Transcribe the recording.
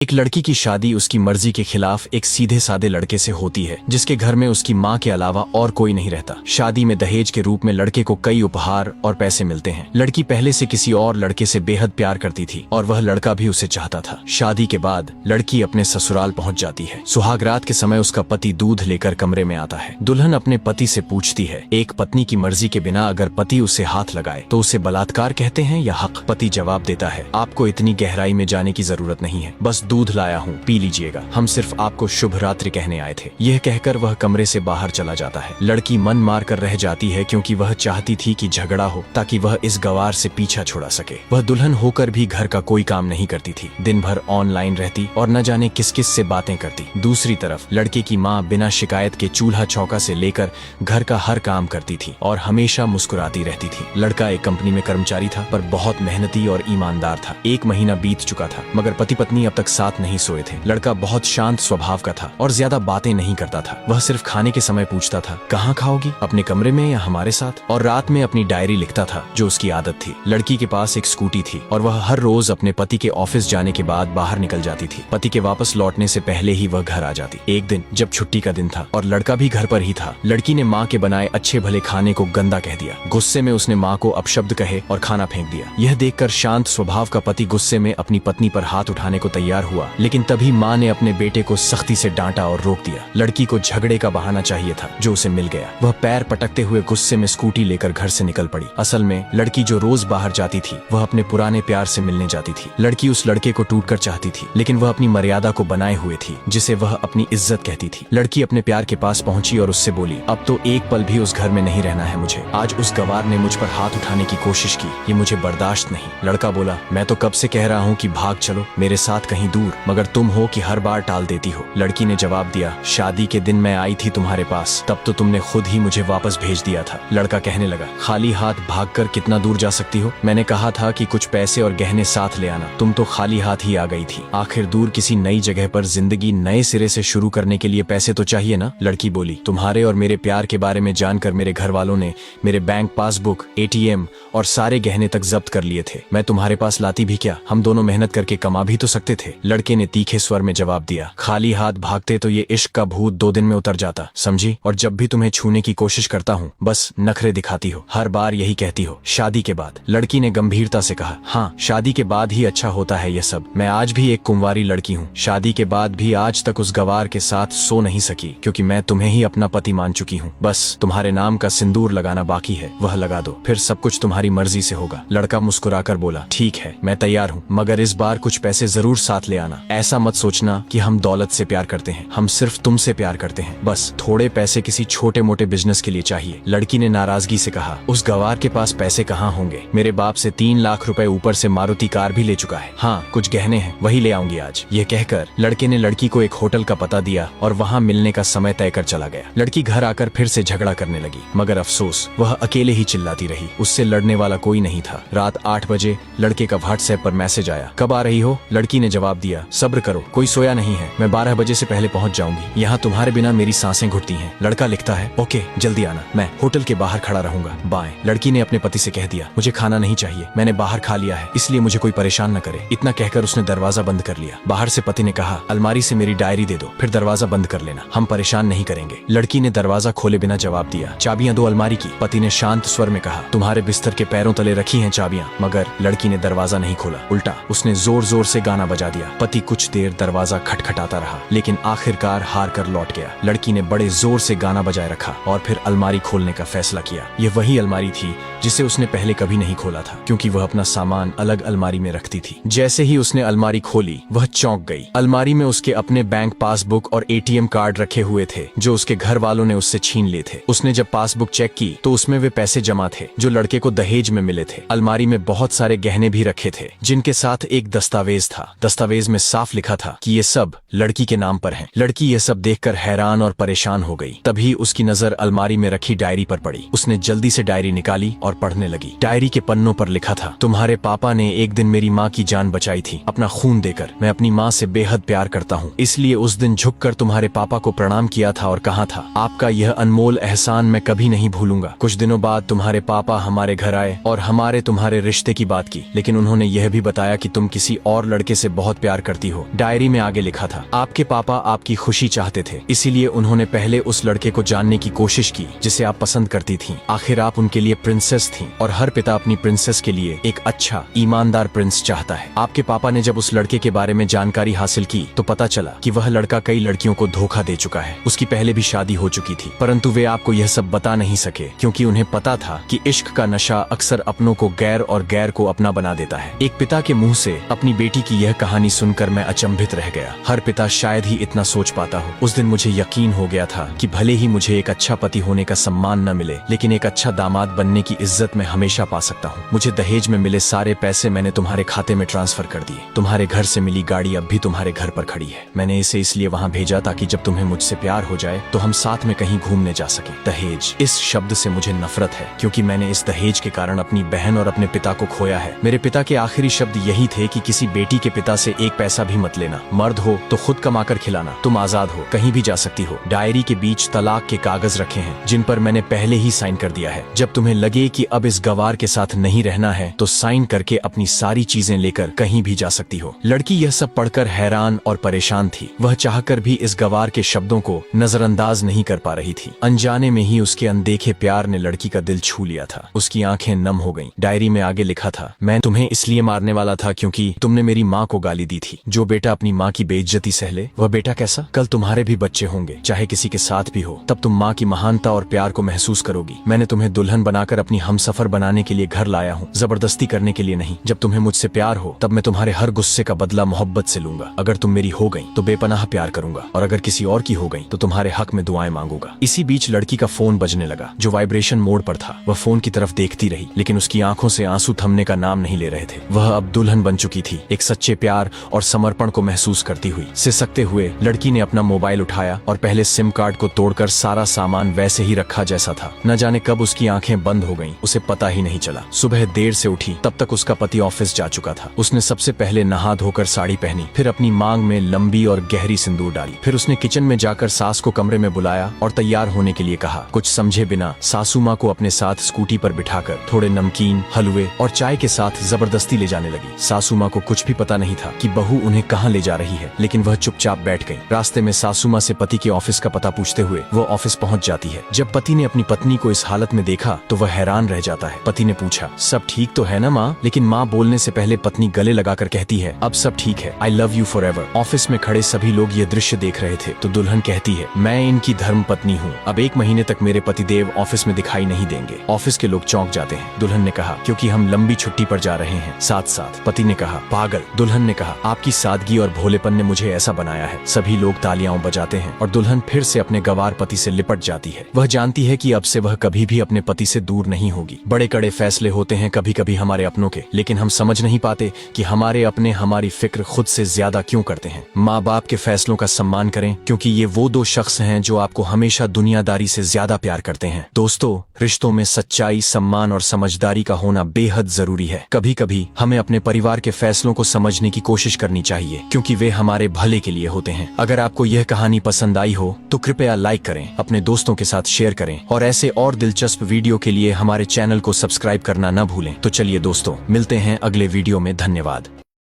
एक लड़की की शादी उसकी मर्जी के खिलाफ एक सीधे सादे लड़के से होती है जिसके घर में उसकी माँ के अलावा और कोई नहीं रहता। शादी में दहेज के रूप में लड़के को कई उपहार और पैसे मिलते हैं। लड़की पहले से किसी और लड़के से बेहद प्यार करती थी और वह लड़का भी उसे चाहता था। शादी के बाद लड़की अपने ससुराल पहुंच जाती है। सुहागरात के समय उसका पति दूध लेकर कमरे में आता है। दुल्हन अपने पति से पूछती है, एक पत्नी की मर्जी के बिना अगर पति उसे हाथ लगाए तो उसे बलात्कार कहते हैं या हक? पति जवाब देता है, आपको इतनी गहराई में जाने की जरूरत नहीं है, बस दूध लाया हूँ, पी लीजिएगा, हम सिर्फ आपको शुभ रात्रि कहने आए थे। यह कहकर वह कमरे से बाहर चला जाता है। लड़की मन मार कर रह जाती है क्योंकि वह चाहती थी कि झगड़ा हो ताकि वह इस गवार से पीछा छुड़ा सके। वह दुल्हन होकर भी घर का कोई काम नहीं करती थी, दिन भर ऑनलाइन रहती और न जाने किस किस से बातें करती। दूसरी तरफ लड़के की माँ बिना शिकायत के चूल्हा चौका से लेकर घर का हर काम करती थी और हमेशा मुस्कुराती रहती थी। लड़का एक कंपनी में कर्मचारी था पर बहुत मेहनती और ईमानदार था। 1 महीना बीत चुका था मगर पति पत्नी अब तक साथ नहीं सोए थे। लड़का बहुत शांत स्वभाव का था और ज्यादा बातें नहीं करता था। वह सिर्फ खाने के समय पूछता था, कहाँ खाओगी, अपने कमरे में या हमारे साथ? और रात में अपनी डायरी लिखता था जो उसकी आदत थी। लड़की के पास एक स्कूटी थी और वह हर रोज अपने पति के ऑफिस जाने के बाद बाहर निकल जाती थी। पति के वापस लौटने से पहले ही वह घर आ जाती। एक दिन जब छुट्टी का दिन था और लड़का भी घर पर ही था, लड़की ने माँ के बनाए अच्छे भले खाने को गंदा कह दिया। गुस्से में उसने माँ को अपशब्द कहे और खाना फेंक दिया। यह देखकर शांत स्वभाव का पति गुस्से में अपनी पत्नी पर हाथ उठाने को तैयार हुआ, लेकिन तभी माँ ने अपने बेटे को सख्ती से डांटा और रोक दिया। लड़की को झगड़े का बहाना चाहिए था जो उसे मिल गया। वह पैर पटकते हुए गुस्से में स्कूटी लेकर घर से निकल पड़ी। असल में लड़की जो रोज बाहर जाती थी वह अपने पुराने प्यार से मिलने जाती थी। लड़की उस लड़के को टूटकर चाहती थी लेकिन वह अपनी मर्यादा को बनाए हुए थी जिसे वह अपनी इज्जत कहती थी। लड़की अपने प्यार के पास पहुंची और उससे बोली, अब तो एक पल भी उस घर में नहीं रहना है मुझे। आज उस गवार ने मुझ पर हाथ उठाने की कोशिश की, ये मुझे बर्दाश्त नहीं। लड़का बोला, मैं तो कब से कह रहा हूँ कि भाग चलो मेरे साथ कहीं दूर, मगर तुम हो कि हर बार टाल देती हो। लड़की ने जवाब दिया, शादी के दिन मैं आई थी तुम्हारे पास, तब तो तुमने खुद ही मुझे वापस भेज दिया था। लड़का कहने लगा, खाली हाथ भागकर कितना दूर जा सकती हो? मैंने कहा था कि कुछ पैसे और गहने साथ ले आना, तुम तो खाली हाथ ही आ गई थी। आखिर दूर किसी नई जगह पर जिंदगी नए सिरे से शुरू करने के लिए पैसे तो चाहिए ना? लड़की बोली, तुम्हारे और मेरे प्यार के बारे में जानकर मेरे घर वालों ने मेरे बैंक पासबुक, ATM और सारे गहने तक जब्त कर लिए थे। मैं तुम्हारे पास लाती भी क्या? हम दोनों मेहनत करके कमा भी तो सकते थे। लड़के ने तीखे स्वर में जवाब दिया, खाली हाथ भागते तो ये इश्क का भूत 2 दिन में उतर जाता, समझी? और जब भी तुम्हें छूने की कोशिश करता हूँ बस नखरे दिखाती हो, हर बार यही कहती हो। शादी के बाद? लड़की ने गंभीरता से कहा, हाँ, शादी के बाद ही अच्छा होता है ये सब। मैं आज भी एक कुंवारी लड़की हूँ। शादी के बाद भी आज तक उस गवार के साथ सो नहीं सकी क्योंकि मैं तुम्हें ही अपना पति मान चुकी हूँ। बस तुम्हारे नाम का सिंदूर लगाना बाकी है, वह लगा दो, फिर सब कुछ तुम्हारी मर्जी से होगा। लड़का मुस्कुराकर बोला, ठीक है, मैं तैयार हूँ, मगर इस बार कुछ पैसे जरूर साथ ले आना। ऐसा मत सोचना कि हम दौलत से प्यार करते हैं, हम सिर्फ तुमसे प्यार करते हैं। बस थोड़े पैसे किसी छोटे मोटे बिजनेस के लिए चाहिए। लड़की ने नाराजगी से कहा, उस गवार के पास पैसे कहाँ होंगे? मेरे बाप से 3 लाख रुपए ऊपर से मारुति कार भी ले चुका है। हाँ, कुछ गहने हैं, वही ले आऊंगी आज। यह कहकर लड़के ने लड़की को एक होटल का पता दिया और वहाँ मिलने का समय तय कर चला गया। लड़की घर आकर फिर से झगड़ा करने लगी मगर अफसोस वह अकेले ही चिल्लाती रही, उससे लड़ने वाला कोई नहीं था। रात 8 बजे लड़के का व्हाट्सएप पर मैसेज आया, कब आ रही हो? लड़की ने जवाब दिया, सब्र करो, कोई सोया नहीं है, मैं 12 बजे से पहले पहुंच जाऊंगी। यहाँ तुम्हारे बिना मेरी सांसें घुटती हैं। लड़का लिखता है, ओके, जल्दी आना, मैं होटल के बाहर खड़ा रहूंगा, बाय। लड़की ने अपने पति से कह दिया, मुझे खाना नहीं चाहिए, मैंने बाहर खा लिया है, इसलिए मुझे कोई परेशान न करे। इतना कहकर उसने दरवाजा बंद कर लिया। बाहर से पति ने कहा, अलमारी से मेरी डायरी दे दो, फिर दरवाजा बंद कर लेना, हम परेशान नहीं करेंगे। लड़की ने दरवाजा खोले बिना जवाब दिया, चाबियां दो अलमारी की। पति ने शांत स्वर में कहा, तुम्हारे बिस्तर के पैरों तले रखी हैं चाबियां। मगर लड़की ने दरवाजा नहीं खोला, उल्टा उसने जोर जोर से गाना बजा दिया। पति कुछ देर दरवाजा खटखटाता रहा लेकिन आखिरकार हार कर लौट गया। लड़की ने बड़े जोर से गाना बजाए रखा और फिर अलमारी खोलने का फैसला किया। यह वही अलमारी थी जिसे उसने पहले कभी नहीं खोला था क्योंकि वह अपना सामान अलग अलमारी में रखती थी। जैसे ही उसने अलमारी खोली वह चौंक गई। अलमारी में उसके अपने बैंक पासबुक और ATM कार्ड रखे हुए थे जो उसके घर वालों ने उससे छीन लिए थे। उसने जब पासबुक चेक की तो उसमें वे पैसे जमा थे जो लड़के को दहेज में मिले थे। अलमारी में बहुत सारे गहने भी रखे थे जिनके साथ एक दस्तावेज था। दस्तावेज में साफ लिखा था कि ये सब लड़की के नाम पर हैं। लड़की ये सब देखकर हैरान और परेशान हो गई। तभी उसकी नजर अलमारी में रखी डायरी पर पड़ी। उसने जल्दी से डायरी निकाली और पढ़ने लगी। डायरी के पन्नों पर लिखा था, तुम्हारे पापा ने एक दिन मेरी माँ की जान बचाई थी अपना खून देकर। मैं अपनी माँ से बेहद प्यार करता हूँ, इसलिए उस दिन झुककर तुम्हारे पापा को प्रणाम किया था और कहा था, आपका यह अनमोल एहसान मैं कभी नहीं भूलूंगा। कुछ दिनों बाद तुम्हारे पापा हमारे घर आए और हमारे तुम्हारे रिश्ते की बात की, लेकिन उन्होंने यह भी बताया कि तुम किसी और लड़के से बहुत प्यार प्यार करती हो। डायरी में आगे लिखा था, आपके पापा आपकी खुशी चाहते थे, इसीलिए उन्होंने पहले उस लड़के को जानने की कोशिश की जिसे आप पसंद करती थीं। आखिर आप उनके लिए प्रिंसेस थीं और हर पिता अपनी प्रिंसेस के लिए एक अच्छा ईमानदार प्रिंस चाहता है। आपके पापा ने जब उस लड़के के बारे में जानकारी हासिल की तो पता चला कि वह लड़का कई लड़कियों को धोखा दे चुका है। उसकी पहले भी शादी हो चुकी थी, परंतु वे आपको यह सब बता नहीं सके क्योंकि उन्हें पता था कि इश्क का नशा अक्सर अपनों को गैर और गैर को अपना बना देता है। एक पिता के मुंह से अपनी बेटी की यह कहानी सुनकर मैं अचंभित रह गया। हर पिता शायद ही इतना सोच पाता हो। उस दिन मुझे यकीन हो गया था कि भले ही मुझे एक अच्छा पति होने का सम्मान न मिले, लेकिन एक अच्छा दामाद बनने की इज्जत मैं हमेशा पा सकता हूँ। मुझे दहेज में मिले सारे पैसे मैंने तुम्हारे खाते में ट्रांसफर कर दिए। तुम्हारे घर से मिली गाड़ी अब भी तुम्हारे घर पर खड़ी है। मैंने इसे इसलिए वहाँ भेजा ताकि जब तुम्हें मुझसे प्यार हो जाए तो हम साथ में कहीं घूमने जा सके। दहेज, इस शब्द से मुझे नफरत है क्योंकि मैंने इस दहेज के कारण अपनी बहन और अपने पिता को खोया है। मेरे पिता के आखिरी शब्द यही थे कि किसी बेटी के पिता से एक पैसा भी मत लेना। मर्द हो तो खुद कमाकर खिलाना। तुम आजाद हो, कहीं भी जा सकती हो। डायरी के बीच तलाक के कागज रखे हैं जिन पर मैंने पहले ही साइन कर दिया है। जब तुम्हें लगे कि अब इस गवार के साथ नहीं रहना है तो साइन करके अपनी सारी चीजें लेकर कहीं भी जा सकती हो। लड़की यह सब पढ़कर हैरान और परेशान थी। वह चाहकर भी इस गवार के शब्दों को नजरअंदाज नहीं कर पा रही थी। अनजाने में ही उसके अनदेखे प्यार ने लड़की का दिल छू लिया था। उसकी आंखें नम हो गईं। डायरी में आगे लिखा था, मैं तुम्हें इसलिए मारने वाला था क्योंकि तुमने मेरी माँ को गाली दी थी। जो बेटा अपनी माँ की बेइज्जती सह ले वह बेटा कैसा? कल तुम्हारे भी बच्चे होंगे, चाहे किसी के साथ भी हो, तब तुम माँ की महानता और प्यार को महसूस करोगी। मैंने तुम्हें दुल्हन बनाकर अपनी हमसफर बनाने के लिए घर लाया हूँ, जबरदस्ती करने के लिए नहीं। जब तुम्हें मुझसे प्यार हो तब मैं तुम्हारे हर गुस्से का बदला मोहब्बत से लूंगा। अगर तुम मेरी हो गई तो बेपनाह प्यार करूंगा और अगर किसी और की हो गई तो तुम्हारे हक में दुआएं मांगूंगा। इसी बीच लड़की का फोन बजने लगा जो वाइब्रेशन मोड पर था। वह फोन की तरफ देखती रही लेकिन उसकी आंखों से आंसू थमने का नाम नहीं ले रहे थे। वह अब दुल्हन बन चुकी थी। एक सच्चे प्यार और समर्पण को महसूस करती हुई सिसकते हुए लड़की ने अपना मोबाइल उठाया और पहले सिम कार्ड को तोड़कर सारा सामान वैसे ही रखा जैसा था। न जाने कब उसकी आंखें बंद हो गईं, उसे पता ही नहीं चला। सुबह देर से उठी, तब तक उसका पति ऑफिस जा चुका था। उसने सबसे पहले नहा धोकर साड़ी पहनी, फिर अपनी मांग में लंबी और गहरी सिंदूर डाली। फिर उसने किचन में जाकर सास को कमरे में बुलाया और तैयार होने के लिए कहा। कुछ समझे बिना सासू माँ को अपने साथ स्कूटी पर बिठाकर थोड़े नमकीन, हलवे और चाय के साथ जबरदस्ती ले जाने लगी। सासू माँ को कुछ भी पता नहीं था कि बहू उन्हें कहाँ ले जा रही है, लेकिन वह चुपचाप बैठ गई। रास्ते में सासू माँ से पति के ऑफिस का पता पूछते हुए वो ऑफिस पहुँच जाती है। जब पति ने अपनी पत्नी को इस हालत में देखा तो वह हैरान रह जाता है। पति ने पूछा, सब ठीक तो है ना माँ? लेकिन माँ बोलने से पहले पत्नी गले लगाकर कहती है, अब सब ठीक है, I love you for ever. Office में खड़े सभी लोग ये दृश्य देख रहे थे तो दुल्हन कहती है, मैं इनकी धर्म पत्नी हूँ। अब 1 महीने तक मेरे पतिदेव ऑफिस में दिखाई नहीं देंगे। ऑफिस के लोग चौंक जाते हैं। दुल्हन ने कहा, क्योंकि हम लंबी छुट्टी पर जा रहे हैं साथ साथ। पति ने कहा, पागल। दुल्हन ने कहा, आपकी सादगी और भोलेपन ने मुझे ऐसा बनाया है। सभी लोग तालियां बजाते हैं और दुल्हन फिर से अपने गवार पति से लिपट जाती है। वह जानती है कि अब से वह कभी भी अपने पति से दूर नहीं होगी। बड़े कड़े फैसले होते हैं कभी कभी हमारे अपनों के, लेकिन हम समझ नहीं पाते कि हमारे अपने हमारी फिक्र खुद से ज्यादा क्यों करते हैं। माँ बाप के फैसलों का सम्मान करें क्योंकि ये वो 2 शख्स हैं जो आपको हमेशा दुनियादारी से ज्यादा प्यार करते हैं। दोस्तों, रिश्तों में सच्चाई, सम्मान और समझदारी का होना बेहद जरूरी है। कभी कभी हमें अपने परिवार के फैसलों को समझने की कोशिश करनी चाहिए क्योंकि वे हमारे भले के लिए होते हैं। अगर आपको यह कहानी पसंद आई हो तो कृपया लाइक करें, अपने दोस्तों के साथ शेयर करें और ऐसे और दिलचस्प वीडियो के लिए हमारे चैनल को सब्सक्राइब करना न भूलें। तो चलिए दोस्तों, मिलते हैं अगले वीडियो में। धन्यवाद।